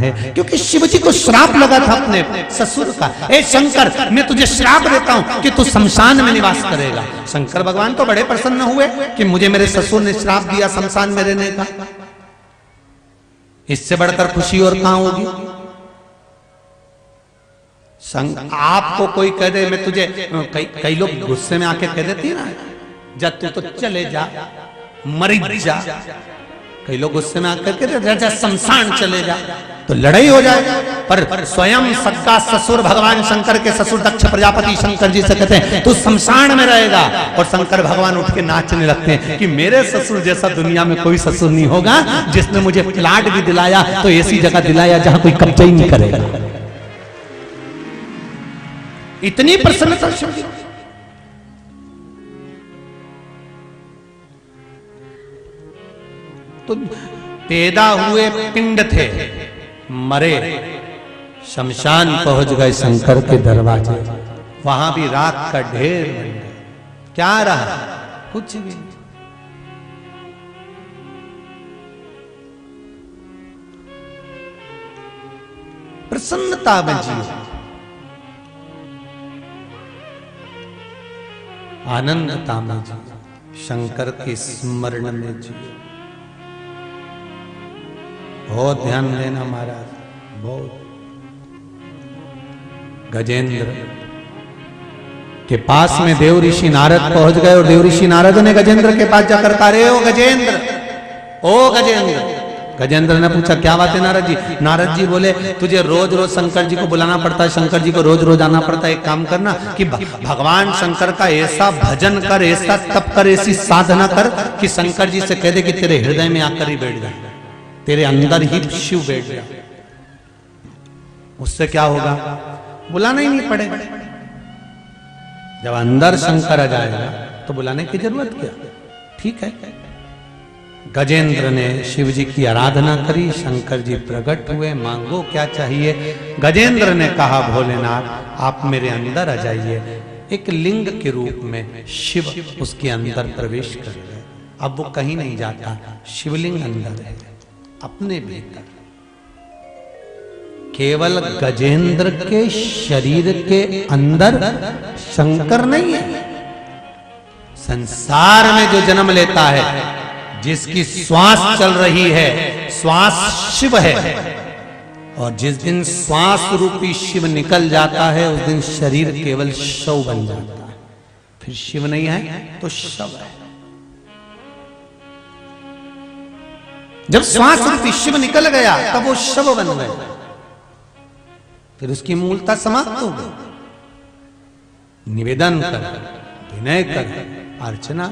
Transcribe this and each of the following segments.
है, क्योंकि शिव जी को श्राप लगा था अपने ससुर का। ए शंकर, मैं तुझे श्राप देता हूं कि तू शमशान में निवास करेगा। शंकर भगवान तो बड़े प्रसन्न हुए कि मुझे मेरे ससुर ने श्राप दिया शमशान में रहने का, इससे बढ़कर खुशी और कहां होगी। आपको कोई कह दे मैं तुझे, कई लोग गुस्से में आके कह देती है ना, जा तू तो चले जा, मर जा। कई लोग गुस्से में आकर के जा शमशान चले जा, तो लड़ाई हो जाए। पर स्वयं सबका ससुर भगवान शंकर के ससुर दक्ष प्रजापति शंकर जी से कहते हैं तू शमशान में रहेगा, और शंकर भगवान उठ के नाचने लगते हैं कि मेरे ससुर जैसा दुनिया में कोई ससुर नहीं होगा, जिसने मुझे प्लाट भी दिलाया तो ऐसी जगह दिलाया जहां कोई कब्जा ही नहीं करेगा। इतनी प्रसन्नता शिव जी। तो पैदा हुए पिंड थे, मरे शमशान पहुंच गए शंकर के दरवाजे, वहां भी राख का ढेर बन गया। क्या रहा? कुछ भी। प्रसन्नता में जियो, आनंदता में जियो, शंकर के स्मरण में जियो। बहुत ध्यान देना महाराज, बहुत। गजेंद्र के पास में देव ऋषि नारद पहुंच गए, और देव ऋषि नारद ने गजेंद्र के पास जाकर कहा, रे ओ गजेंद्र, ओ गजेंद्र। गजेंद्र ने पूछा क्या बात है नारद जी? नारद जी बोले तुझे रोज रोज शंकर जी को बुलाना पड़ता है, शंकर जी को रोज रोज आना पड़ता है। एक काम करना कि भगवान शंकर का ऐसा भजन कर, ऐसा तप कर, ऐसी साधना कर कि शंकर जी से कह दे कि तेरे हृदय में आकर ही बैठ जाए, तेरे अंदर ही शिव बैठ जाए। उससे क्या होगा? बुलाना ही नहीं पड़ेगा। जब अंदर शंकर आ जाएगा तो बुलाने की जरूरत क्या? ठीक है। गजेंद्र ने शिव जी की आराधना करी, शंकर जी प्रकट हुए, मांगो क्या चाहिए। गजेंद्र ने कहा भोलेनाथ आप मेरे अंदर आ जाइए। एक लिंग के रूप में शिव उसके अंदर प्रवेश कर गए। अब वो कहीं नहीं जाता, शिवलिंग अंदर है अपने भीतर। केवल गजेंद्र के शरीर के अंदर शंकर नहीं है। संसार में जो जन्म लेता है, जिसकी श्वास चल रही है, श्वास शिव है। और जिस दिन श्वास रूपी शिव निकल जाता है, उस दिन शरीर केवल शव बन जाता है। फिर शिव नहीं है तो शव है। जब श्वास रूपी शिव निकल गया तब वो शव बन गए, फिर उसकी मूलता समाप्त हो गई। निवेदन कर, विनय कर, अर्चना।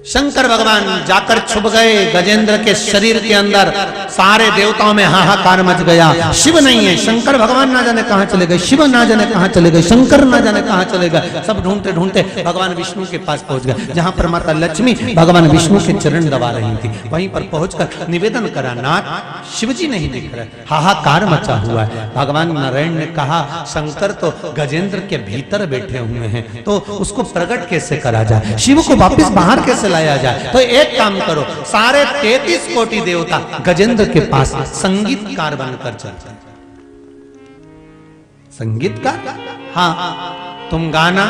शंकर भगवान जाकर छुप गए गजेंद्र के शरीर के अंदर। सारे देवताओं में हाहाकार मच गया। शिव नहीं है, शंकर भगवान ना जाने कहां चले गए, शिव ना जाने कहां चले गए, शंकर ना जाने कहां चले गए। सब ढूंढते ढूंढते भगवान विष्णु के पास पहुंच गए, जहां पर माता लक्ष्मी भगवान विष्णु के चरण दबा रही थी। वहीं पर पहुंचकर निवेदन करा, नाथ शिव जी नहीं दिख रहे, हाहाकार मचा हुआ है। भगवान नारायण ने कहा शंकर तो गजेंद्र के भीतर बैठे हुए हैं, तो उसको प्रकट कैसे करा जाए, शिव को वापिस बाहर कैसे लाया जाए। तो एक काम करो, सारे 33 कोटि देवता गजेंद्र के पास संगीतकार बनकर चलते। संगीतकार? हाँ, तुम गाना,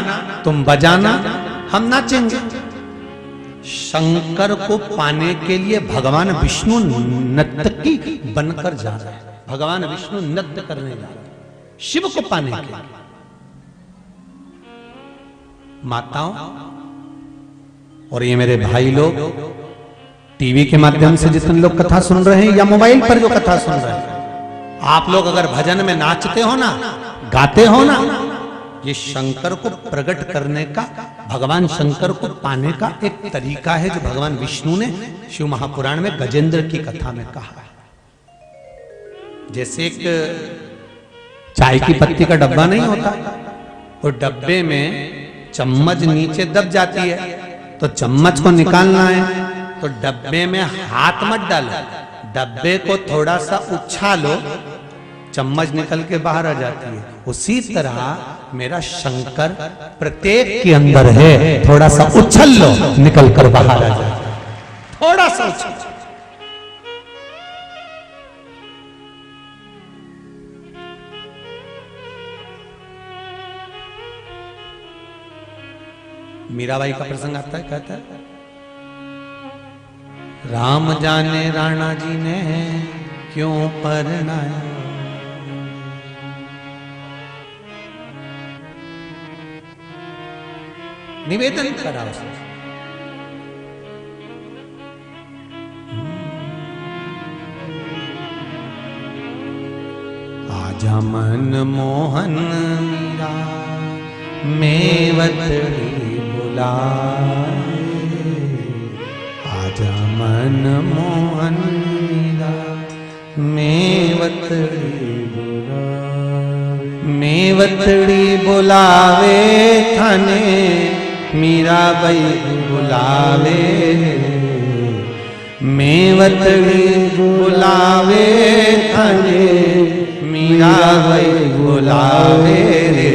तुम बजाना, हम नाचेंगे। शंकर को पाने के लिए भगवान विष्णु नर्तकी बनकर जा रहे हैं। भगवान विष्णु नृत्य करने जा रहे हैं शिव को पाने के लिए। माताओं और ये मेरे भाई लोग, टीवी के माध्यम से जितने लोग कथा सुन रहे हैं या मोबाइल पर जो कथा सुन रहे हैं, आप लोग अगर भजन में नाचते हो ना, गाते हो ना, ये शंकर को प्रकट करने का, भगवान शंकर को पाने का एक तरीका है जो भगवान विष्णु ने शिव महापुराण में गजेंद्र की कथा में कहा है। जैसे एक चाय की पत्ती का डब्बा नहीं होता, वो डब्बे में चम्मच नीचे दब जाती है, तो चम्मच को निकालना है तो डब्बे में हाथ मत डालो, डब्बे को थोड़ा सा उछालो, चम्मच निकल के बाहर आ जाती है। उसी तरह मेरा शंकर प्रत्येक के अंदर है, थोड़ा सा उछल लो, निकल कर बाहर आ जाए। थोड़ा सा उछल। मीराबाई का प्रसंग आता है, कहता है राम जाने राणा जी ने क्यों परनाया, निवेदन करा उसने। आजा मन मोहन मीरा मेवतड़ी बुलाए, आजा मन मोहन मीरा मेवतड़ी बुलावे, मेवतड़ी बुलावे थाने मीराबाई बुलावे, मेवतड़ी बुलावे थाने मीराबाई बुलावे रे,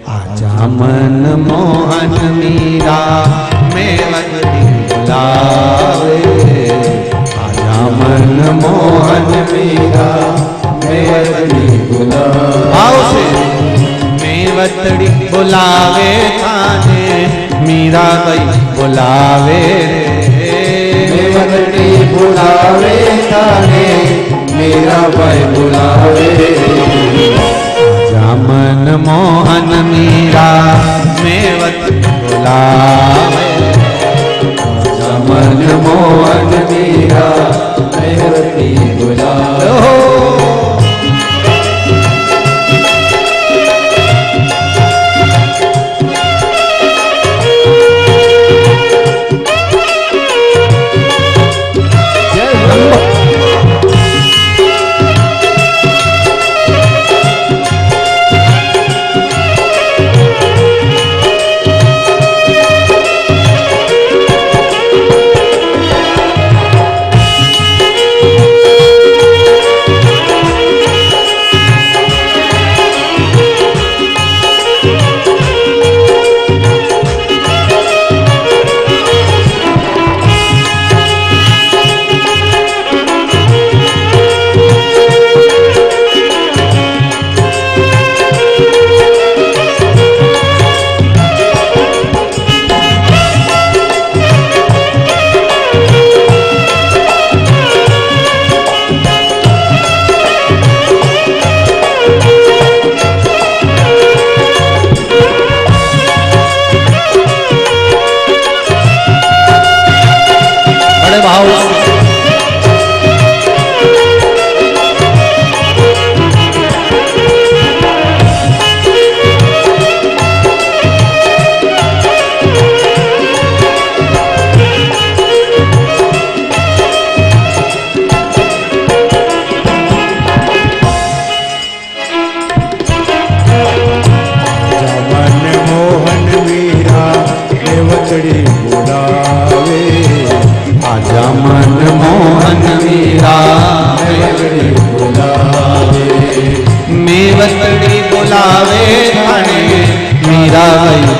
आजा मन मोहन मीरा मेवतड़ी बुलावे, आजा मन मोहन मीरा मेवतड़ी बुलावे, मेवतड़ी बुलावे थाने मीराबाई बुलावे रे, मेवतड़ी बुलावे थाने मीराबाई बुलावे, आजा मन मोहन मीरा मेवतड़ी बुलावे, आजा मन मोहन मीरा मेवतड़ी बुलावे।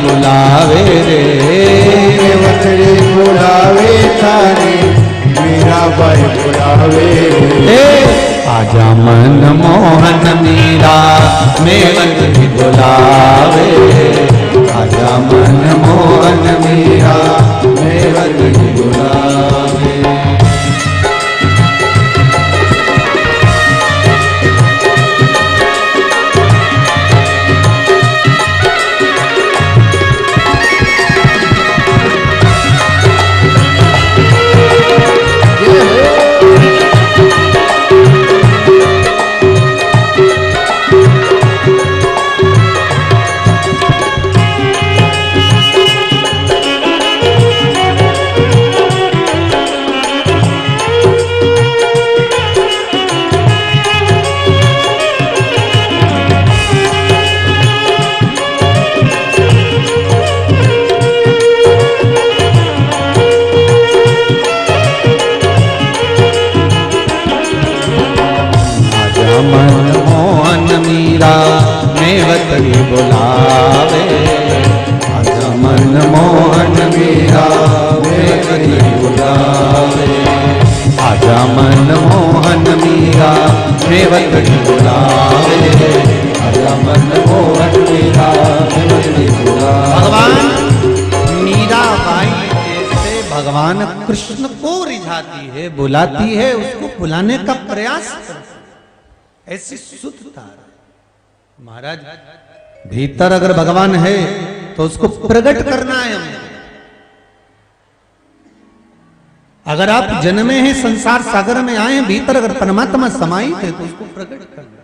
बुलावे रे, मेवतड़ी बुलावे थाने मीराबाई बुलावे रे, आजा मन मोहन मीरा मेवतड़ी बुलावे, आजा मन मोहन मीरा मेवतड़ी बुलावे। मेवतड़ी बुलावे, आजा मन मोहन मीरा मेवतड़ी बुलावे, आजा मन मोहन मीरा मेवतड़ी बुलावे, आजा मन मोहन मीरा मेवतड़ी बुलावे। भगवान भगवान कृष्ण को रिझाती है, बुलाती है, उसको बुलाने का प्रयास करती है। ऐसी शुद्धता महाराज, भीतर अगर भगवान है तो उसको प्रकट करना है हमें। अगर आप जन्मे हैं, संसार सागर में आए हैं, भीतर अगर परमात्मा समाहित है तो उसको प्रकट करना।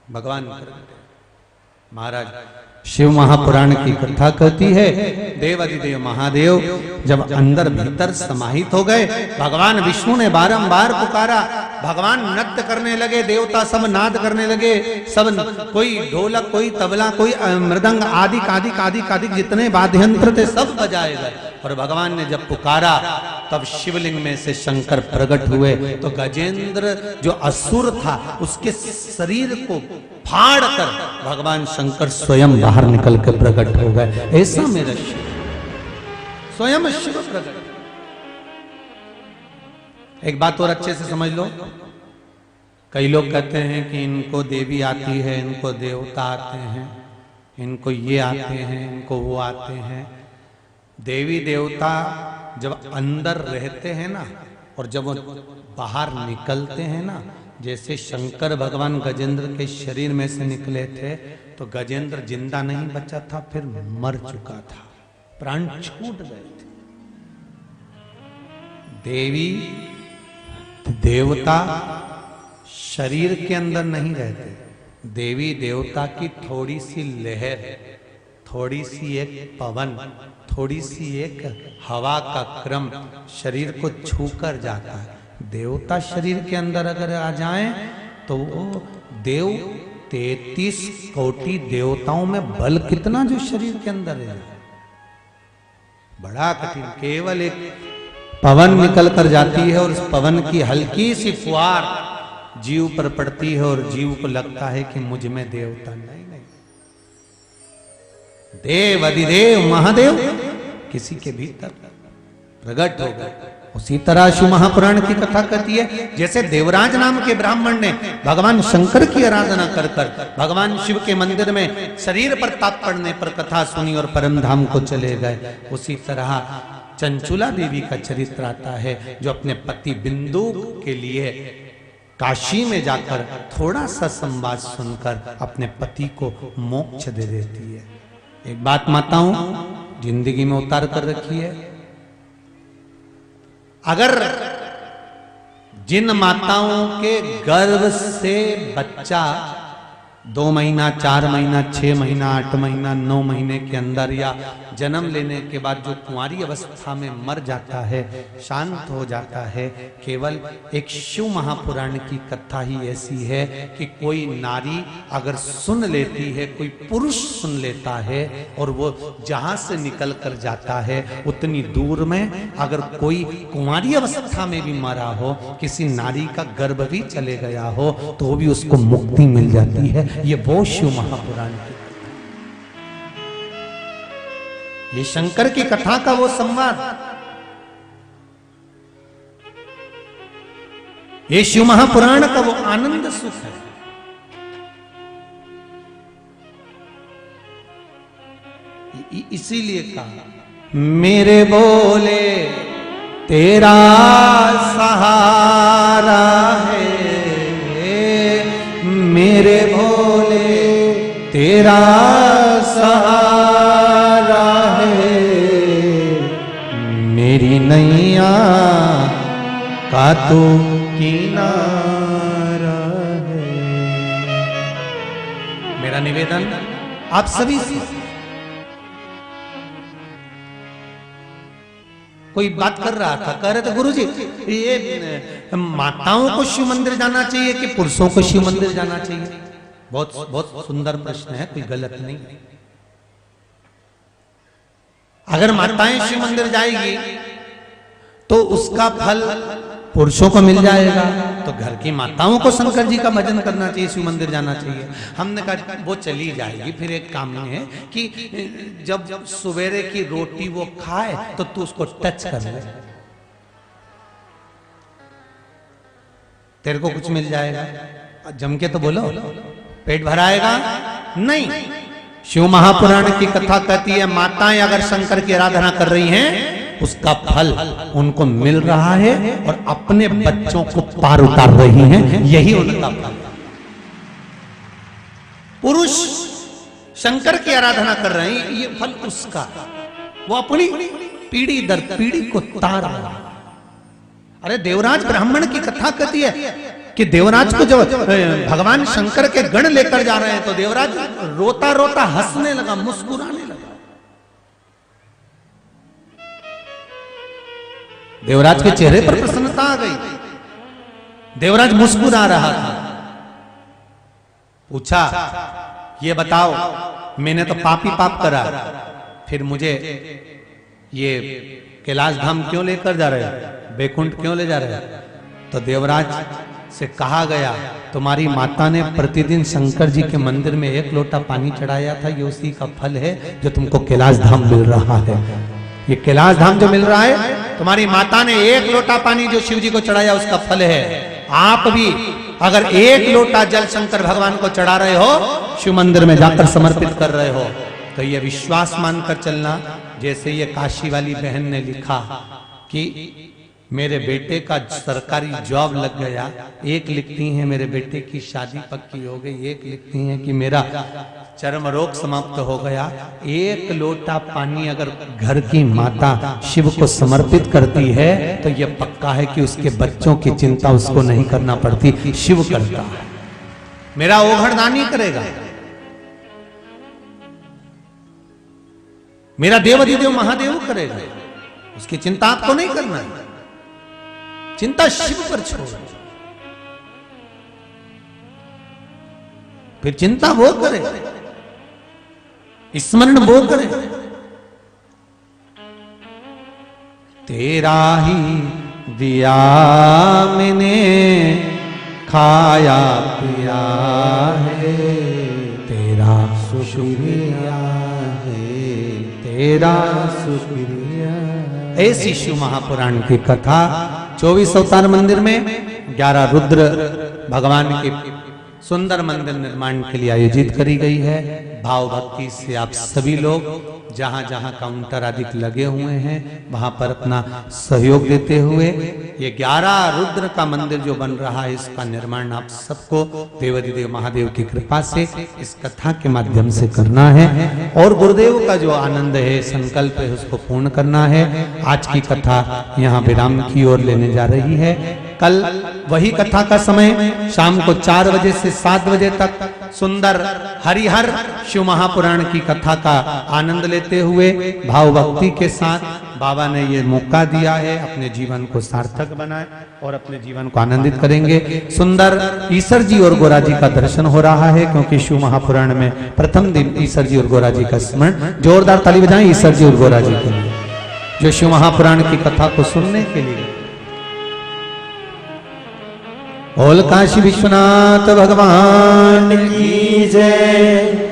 भगवान प्रकट है। महाराज शिव महापुराण की कथा कहती है, देवादिदेव महादेव जब अंदर भीतर समाहित हो गए, भगवान विष्णु ने बारंबार पुकारा, भगवान नृत्य करने लगे, देवता सब नाद करने लगे, सब कोई ढोलक, कोई तबला, कोई मृदंग आदि आदि आदि आदि जितने वाद्य यंत्र थे सब बजाए गए। और भगवान ने जब पुकारा तब शिवलिंग में से शंकर प्रकट हुए। तो गजेंद्र जो असुर था उसके शरीर को फाड़ कर भगवान शंकर स्वयं बाहर निकल कर प्रकट हो गए। ऐसा मेरा शिव, स्वयं शिव प्रकट। एक बात और अच्छे से समझ लो, कई लोग कहते हैं कि इनको देवी आती है, इनको देवता आते हैं, इनको ये आते हैं, इनको वो आते हैं। देवी देवता जब अंदर रहते हैं ना, और जब वो बाहर निकलते हैं ना, जैसे शंकर भगवान गजेंद्र के शरीर में से निकले थे तो गजेंद्र जिंदा नहीं बचा था, फिर मर चुका था, प्राण छूट गए थे। देवी देवता शरीर के अंदर नहीं रहते, देवी देवता की थोड़ी सी लहर, थोड़ी सी एक पवन, थोड़ी सी एक हवा का क्रम शरीर को छूकर जाता है। देवता शरीर के अंदर अगर आ जाएं तो वो देव 33 कोटि देवताओं में बल कितना जो शरीर के अंदर है, बड़ा कठिन। केवल एक पवन निकल कर जाती है और उस पवन की हल्की सी फुहार जीव पर पड़ती है और जीव को लगता है कि मुझ में देवता नहीं। देव अधिदेव महादेव किसी के भीतर प्रकट हो गए। उसी तरह शिव महापुराण की कथा कहती है, जैसे देवराज नाम के ब्राह्मण ने भगवान शंकर की आराधना कर कर भगवान शिव के मंदिर में शरीर पर ताप पड़ने पर कथा सुनी और परम धाम को चले गए। उसी तरह चंचुला देवी का चरित्र आता है, जो अपने पति बिंदु के लिए काशी में जाकर थोड़ा सा संवाद सुनकर अपने पति को मोक्ष दे देती है। एक बात माताओं जिंदगी में उतार कर रखी है, अगर जिन माताओं के गर्भ से बच्चा 2 महीना, 4 महीना, 6 महीना, 8 महीना, 9 महीने के अंदर या जन्म लेने के बाद जो कुंवारी अवस्था में मर जाता है, शांत हो जाता है, केवल एक शिव महापुराण की कथा ही ऐसी है कि कोई नारी अगर सुन लेती है, कोई पुरुष सुन लेता है और वो जहां से निकल कर जाता है उतनी दूर में अगर कोई कुंवारी अवस्था में भी मरा हो, किसी नारी का गर्भ भी चले गया हो, तो भी उसको मुक्ति मिल जाती है। ये वो शिव महापुराण की कथा, ये शंकर की कथा का वो संवाद, ये शिव महापुराण का वो आनंद सुख है। इसीलिए कहा मेरे बोले तेरा सहारा है, मेरे भोले तेरा सहारा है, मेरी नैया का तो किनारा है। मेरा निवेदन आप सभी से, कोई बात कर रहा था, कह रहे थे गुरुजी ये माताओं को शिव मंदिर जाना चाहिए कि पुरुषों को शिव मंदिर जाना चाहिए? बहुत बहुत सुंदर प्रश्न है, कोई गलत नहीं। अगर माताएं शिव मंदिर जाएगी तो उसका फल पुरुषों को मिल जाएगा, तो घर की माताओं को शंकर जी का भजन करना चाहिए, शिव मंदिर जाना चाहिए। हमने कहा वो चली जाएगी, फिर एक काम नहीं है कि जब सवेरे की रोटी वो खाए तो तू उसको टच कर ले, तेरे को कुछ मिल जाएगा। जम के तो बोलो, पेट भराएगा नहीं। शिव महापुराण की कथा कहती है माताएं अगर शंकर की आराधना कर रही हैं उसका फल उनको मिल रहा है और अपने बच्चों को पार उतार रही हैं, यही उनका फल। पुरुष शंकर की आराधना कर रहे हैं, ये फल उसका, वो अपनी पीढ़ी दर पीढ़ी को तार रहा है। अरे देवराज ब्राह्मण की कथा कहती है कि देवराज को जब भगवान शंकर के गण लेकर जा रहे हैं तो देवराज रोता रोता हंसने लगा, मुस्कुराने लगा। देवराज के चेहरे पर प्रसन्नता आ गई, देवराज मुस्कुरा रहा था। पूछा, ये बताओ, मैंने तो पाप ही पाप करा, फिर मुझे ये कैलाश धाम क्यों लेकर जा रहे हैं, बैकुंठ क्यों ले जा रहे हैं? तो देवराज से कहा गया, तुम्हारी माता ने प्रतिदिन शंकर जी के मंदिर में 1 लोटा पानी चढ़ाया था, ये उसी का फल है जो तुमको कैलाश धाम मिल रहा है। ये कैलाश धाम जो मिल रहा है, तुम्हारी माता ने 1 लोटा पानी जो शिव जी को चढ़ाया उसका फल है। आप भी अगर 1 लोटा जल शंकर भगवान को चढ़ा रहे हो, शिव मंदिर में जाकर समर्पित कर रहे हो, तो ये विश्वास मानकर चलना। जैसे ये काशी वाली बहन ने लिखा कि मेरे बेटे का सरकारी जॉब लग गया, एक लिखती हैं मेरे बेटे की शादी पक्की हो गई, एक लिखती हैं कि मेरा चर्म रोग समाप्त हो गया। 1 लोटा पानी अगर घर की माता शिव को समर्पित करती है तो यह पक्का है कि उसके बच्चों की चिंता उसको नहीं करना पड़ती, शिव करता है। मेरा ओघड़दानी करेगा, मेरा देवाधिदेव महादेव करेगा, उसकी चिंता आपको नहीं करना है, चिंता शिव पर छोड़। फिर चिंता वो करे, स्मरण वो करे। तेरा ही दिया मैंने खाया पिया है, तेरा शुक्रिया है, तेरा शुक्रिया। ऐसी शिव महापुराण की कथा 24 अवतार मंदिर में 11 रुद्र भगवान के सुंदर मंदिर निर्माण के लिए आयोजित करी गई है। भाव भक्ति से आप सभी लोग जहां जहां काउंटर आदि लगे हुए हैं वहां पर अपना सहयोग देते हुए ये 11 रुद्र का मंदिर जो बन रहा है, इसका निर्माण आप सबको देवाधिदेव महादेव की कृपा से इस कथा के माध्यम से करना है और गुरुदेव का जो आनंद है, संकल्प है, उसको पूर्ण करना है। आज की कथा यहाँ विराम की ओर लेने जा रही है। कल वही कथा का समय शाम को 4 बजे से 7 बजे तक सुंदर हरिहर शिव महापुराण की कथा का आनंद लेते हुए भाव भक्ति के साथ बाबा ने ये मौका दिया है, अपने जीवन को सार्थक बनाए और अपने जीवन को आनंदित करेंगे। सुंदर ईश्वर जी और गोरा जी का दर्शन हो रहा है, क्योंकि शिव महापुराण में प्रथम दिन ईश्वर जी और गोरा जी का स्मरण। जोरदार ताली बजाएं ईश्वर जी और गोरा जी के लिए, जो शिव महापुराण की कथा को सुनने के लिए। बोल काशी विश्वनाथ भगवान की जय।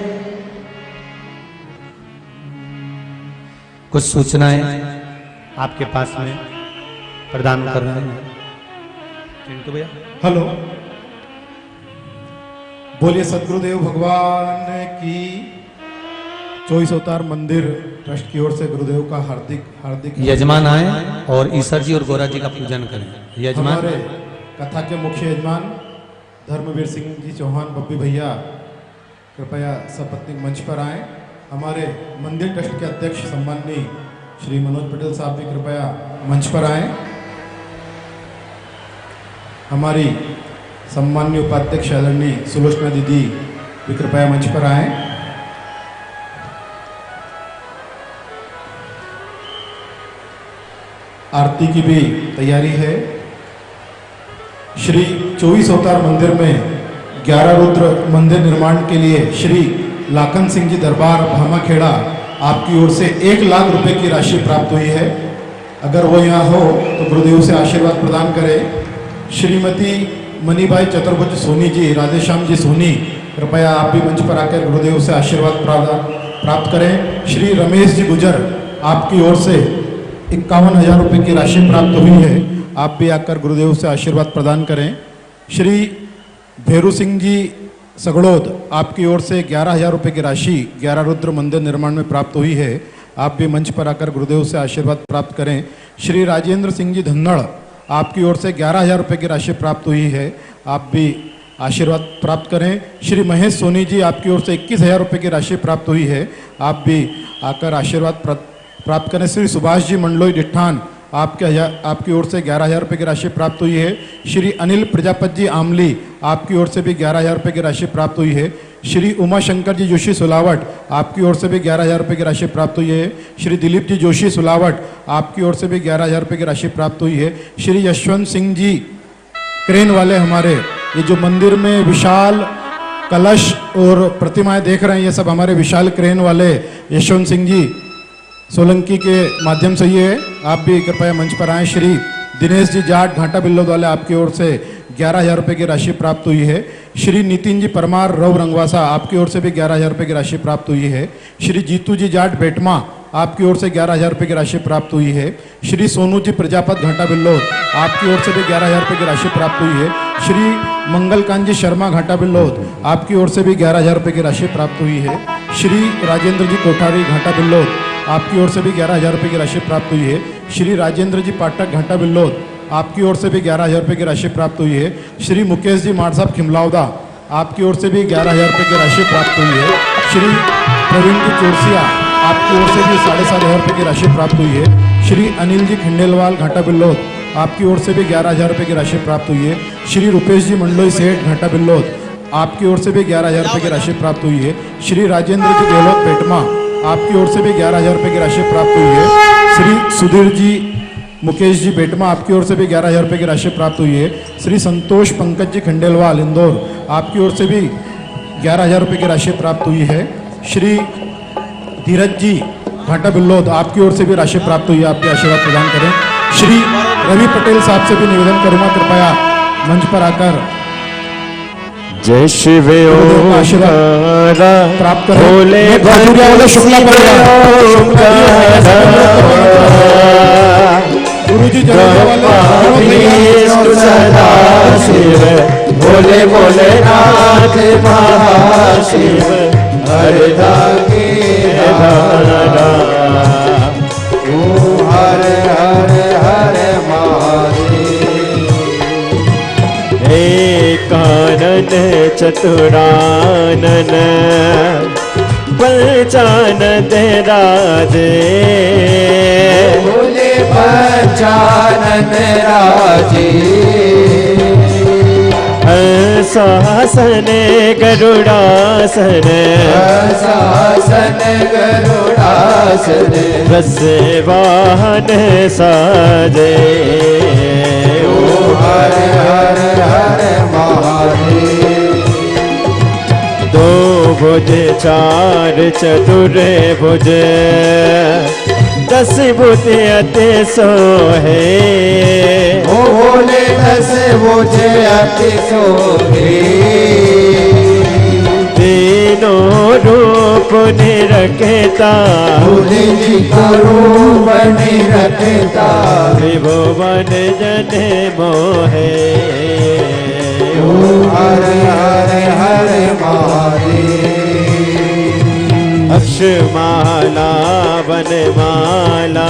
कुछ सूचनाएं आपके पास में प्रदान कर रहे हैं चिंटू भैया। हेलो, बोलिए सदगुरुदेव भगवान की। 24 अवतार मंदिर ट्रस्ट की ओर से गुरुदेव का हार्दिक हार्दिक यजमान आए और ईश्वर जी और गोरा जी का पूजन करें। यजमान हमारे कथा के मुख्य यजमान धर्मवीर सिंह जी चौहान बब्बी भैया कृपया सपत्नीक मंच पर आए। हमारे मंदिर ट्रस्ट के अध्यक्ष सम्माननीय श्री मनोज पटेल साहब भी कृपया मंच पर आए। हमारी सम्माननीय उपाध्यक्ष आदरणीय सुलोचना दीदी भी कृपया मंच पर आए। आरती की भी तैयारी है। श्री 24 अवतार मंदिर में 11 रुद्र मंदिर निर्माण के लिए श्री लाखन सिंह जी दरबार भामाखेड़ा आपकी ओर से 1 लाख रुपए की राशि प्राप्त हुई है। अगर वो यहाँ हो तो गुरुदेव से आशीर्वाद प्रदान करें। श्रीमती मनीबाई चतुर्भुज सोनी जी, राधेश्याम जी सोनी, कृपया आप भी मंच पर आकर गुरुदेव से आशीर्वाद प्राप्त करें। श्री रमेश जी गुजर, आपकी ओर से 51,000 रुपये की राशि प्राप्त हुई है, आप भी आकर गुरुदेव से आशीर्वाद प्रदान करें। श्री भेरू सिंह जी सगड़ोद, आपकी ओर से 11,000 रुपये की राशि 11 रुद्र मंदिर निर्माण में प्राप्त हुई है, आप भी मंच पर आकर गुरुदेव से आशीर्वाद प्राप्त करें। श्री राजेंद्र सिंह जी धन्नड़, आपकी ओर से 11,000 रुपये की राशि प्राप्त हुई है, आप भी आशीर्वाद प्राप्त करें। श्री महेश सोनी जी, आपकी ओर से 21,000 रुपये की राशि प्राप्त हुई है, आप भी आकर आशीर्वाद प्राप्त करें। श्री सुभाष जी मंडलोई डिठान, आपकी ओर से 11,000 रुपये की राशि प्राप्त हुई है। श्री अनिल प्रजापति जी आमली, आपकी ओर से भी 11,000 रुपये की राशि प्राप्त हुई है। श्री उमा शंकर जी जोशी सुलावट, आपकी ओर से भी 11,000 रुपये की राशि प्राप्त हुई है। श्री दिलीप जी जोशी सुलावट, आपकी ओर से भी 11,000 रुपये की राशि प्राप्त हुई है। श्री यशवंत सिंह जी क्रेन वाले, हमारे ये जो मंदिर में विशाल कलश और प्रतिमाएं देख रहे हैं, ये सब हमारे विशाल क्रेन वाले यशवंत सिंह जी सोलंकी के माध्यम से ये है, आप भी कृपया मंच पर आएँ। श्री दिनेश जी जाट घाटा बिल्लोद वाले, आपकी ओर से 11,000 रुपये की राशि प्राप्त हुई है। श्री नितिन जी परमार रव रंगवासा, आपकी ओर से भी 11,000 रुपये की राशि प्राप्त हुई है। श्री जीतू जी जाट बेटमा, आपकी ओर से 11,000 रुपये की राशि प्राप्त हुई है। श्री सोनू जी प्रजापत घाटा बिल्लोद, आपकी ओर से भी 11,000 रुपये की राशि प्राप्त हुई है। श्री मंगलकांत जी शर्मा घाटा बिल्लोद, आपकी ओर से भी 11,000 रुपये की राशि प्राप्त हुई है। श्री राजेंद्र जी कोठारी घाटा बिल्लोद, आपकी ओर से भी 11,000 रुपये की राशि प्राप्त हुई है। श्री राजेंद्र जी पाठक घाटा बिल्लोद, आपकी ओर से भी 11,000 रुपये की राशि प्राप्त हुई है। श्री मुकेश जी मार साहब खिमलावदा, आपकी ओर से भी 11,000 रुपये की राशि प्राप्त हुई है। श्री प्रवीण जी चोरसिया, आपकी ओर से भी 7,500 रुपये की राशि प्राप्त हुई है। श्री अनिल जी खंडेलवाल घाटा बिल्लोद, आपकी ओर से भी 11,000 रुपये की राशि प्राप्त हुई है। श्री रुपेश जी मंडलोई सेठ घाटा बिल्लोद, आपकी ओर से भी 11,000 रुपये की राशि प्राप्त हुई है। श्री राजेंद्र जी गहलोत पेटमा, आपकी ओर से भी 11,000 रुपये की राशि प्राप्त हुई है। श्री सुधीर जी मुकेश जी बेटमा, आपकी ओर से भी 11,000 रुपये की राशि प्राप्त हुई है। श्री संतोष पंकज जी खंडेलवाल इंदौर, आपकी ओर से भी 11,000 रुपये की राशि प्राप्त हुई है। श्री धीरज जी घाटा बिल्लोद, आपकी ओर से भी राशि प्राप्त हुई है, आपके आशीर्वाद प्रदान करें। श्री रवि पटेल साहब से भी निवेदन करूंगा, कृपया मंच पर आकर जय शिव आशीर्वाद प्राप्त करें। भोले वाले शुक्ला गुरु जी सदा शिव भोले भोले नाथ महाशिव हर धागे हर हर हर कानन चतुरानन पंचानन राजे बोले पंचानन राजे हंसासन गरुड़ासन हंसासन गरुड़ासन रस वाहन साजे हर हर हर महादेव। दो भुज चार चतुर भुज 10 भुज अति सोहे ओ भोले 10 भुज अति सोहे तीनों रूप निरखता भोले जी का रूप निरखता त्रिभुवन जन मोहे हर हर हर महादेव। अक्षमाला वनमाला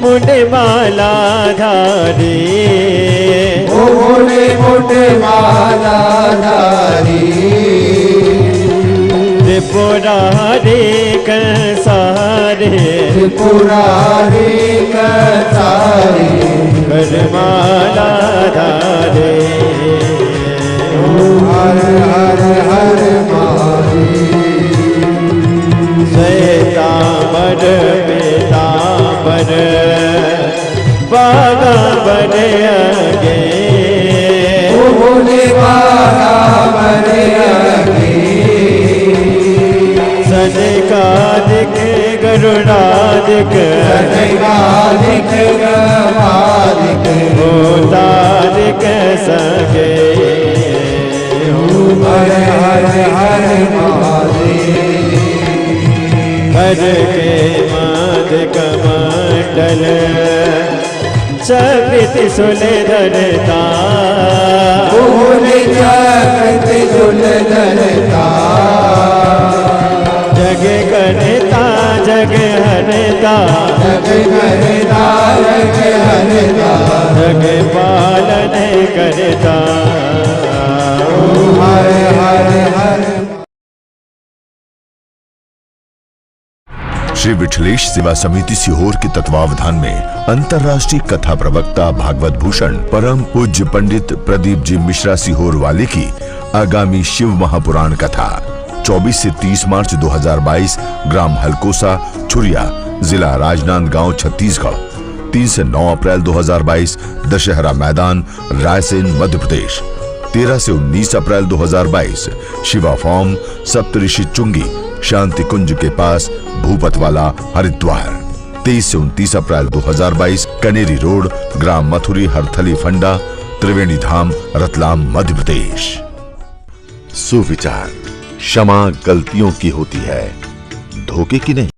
मुंडमाला धारी ओ भोले मुंडमाला धारी त्रिपुरारी सारे त्रिपुरारी सारे करमाला धारे हर हर हर महादेव। श्वेतांबर पीतांबर बागांबर आगे ओ भोले बागांबर आगे सनकादिक गरुड़ादिक सनकादिक गवादिक भूतादिक सगे हर हर हर महादेव। हर के मादिक मंडल चपित सुलधरता भोले चपित सुलधरता जग करता हरता, जग करता जग हरता, जग पालन करता। हर हर हर। श्री विठलेश सेवा समिति सीहोर के तत्वावधान में अंतर्राष्ट्रीय कथा प्रवक्ता भागवत भूषण परम पूज्य पंडित प्रदीप जी मिश्रा सीहोर वाले की आगामी शिव महापुराण कथा 24 से 30 मार्च 2022 ग्राम हलकोसा छुरिया जिला राजनांदगांव छत्तीसगढ़, 3 से 9 अप्रैल 2022 दशहरा मैदान रायसेन मध्य प्रदेश, 13 से 19 अप्रैल 2022 शिवा फॉर्म सप्तऋषि चुंगी शांति कुंज के पास भूपतवाला हरिद्वार, 23 से 29 अप्रैल 2022 कनेरी रोड ग्राम मथुरी हरथली फंडा त्रिवेणी धाम रतलाम मध्य प्रदेश। सुविचार, क्षमा गलतियों की होती है, धोखे की नहीं।